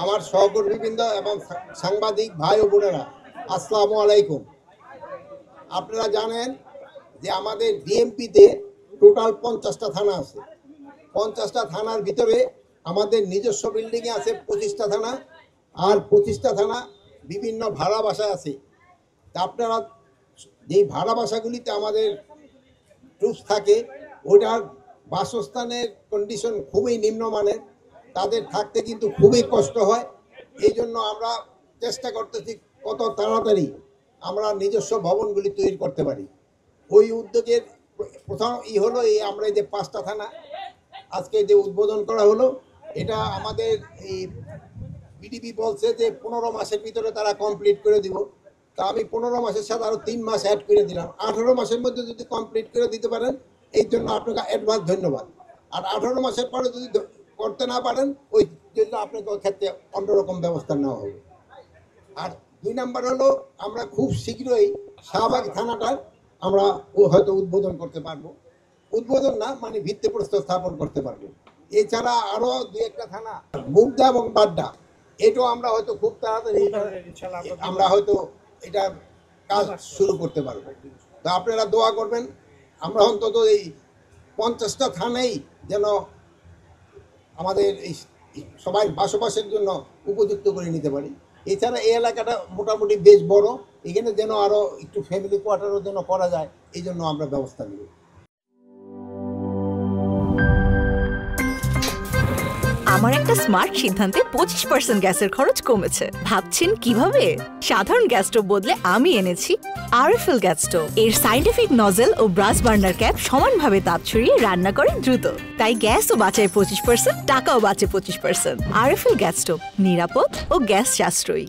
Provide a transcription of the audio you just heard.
আমার সহকর্মীবৃন্দ এবং সাংবাদিক ভাই ও বোনেরা, আসসালামু আলাইকুম। আপনারা জানেন যে আমাদের ডিএমপিতে টোটাল 50টা থানা আছে। 50টা থানার ভিতরে আমাদের নিজস্ব বিল্ডিংয়ে আছে 25টা থানা, আর 25টা থানা বিভিন্ন ভাড়া বাসায় আছে। তা আপনারা যেই ভাড়া বাসাগুলিতে আমাদের ট্রুপস থাকে, ওটার বাসস্থানের কন্ডিশন খুবই নিম্নমানের, তাদের থাকতে কিন্তু খুবই কষ্ট হয়। এই জন্য আমরা চেষ্টা করতেছি কত তাড়াতাড়ি আমরা নিজস্ব ভবনগুলি তৈরি করতে পারি। ওই উদ্যোগের প্রথম হলো এই আমরা এই যে 5টা থানা আজকে যে উদ্বোধন করা হলো, এটা আমাদের এই বিডিপি বলছে যে 15 মাসের ভিতরে তারা কমপ্লিট করে দিব। তা আমি 15 মাসের সাথে আরও 3 মাস অ্যাড করে দিলাম। 18 মাসের মধ্যে যদি কমপ্লিট করে দিতে পারেন, এই জন্য আপনাকে অ্যাডভান্স ধন্যবাদ। আর 18 মাসের পরে যদি করতে না পারেন, ওই জন্য আপনাকে ওই ক্ষেত্রে অন্যরকম ব্যবস্থা নেওয়া হবে। আর 2 নাম্বার হলো আমরা খুব শীঘ্রই শাহবাগ থানাটার আমরা হয়তো উদ্বোধন করতে পারবো। উদ্বোধন না মানে ভিত্তিপ্রস্তর স্থাপন করতে পারবো। এছাড়া আরও 2-1টা থানা, মুগদা এবং বাড্ডা, এটাও আমরা হয়তো খুব তাড়াতাড়ি আমরা হয়তো এটা কাজ শুরু করতে পারবো। তো আপনারা দোয়া করবেন, আমরা অন্তত এই 50টা থানাই যেন আমাদের এই সবাই বসবাসের জন্য উপযুক্ত করে নিতে পারি। এছাড়া এই এলাকাটা মোটামুটি বেশ বড়, এখানে যেন আরও একটু ফ্যামিলি কোয়ার্টারের জন্য করা যায়, এই জন্য আমরা ব্যবস্থা নেব। আমার একটা স্মার্ট সিদ্ধান্তে 25% গ্যাসের খরচ কমেছে। ভাবছেন কিভাবে? সাধারণ গ্যাস স্টোভ বদলে আমি এনেছি আরএফএল গ্যাস স্টোভ। এর সাইন্টিফিক নজল ও ব্রাস বার্নার ক্যাপ সমানভাবে তাপ ছড়িয়ে রান্না করে দ্রুত, তাই গ্যাসও বাঁচায় 25%, টাকাও বাঁচে 25%। আরএফএল গ্যাস স্টোভ, নিরাপদ ও গ্যাস সাশ্রয়ী।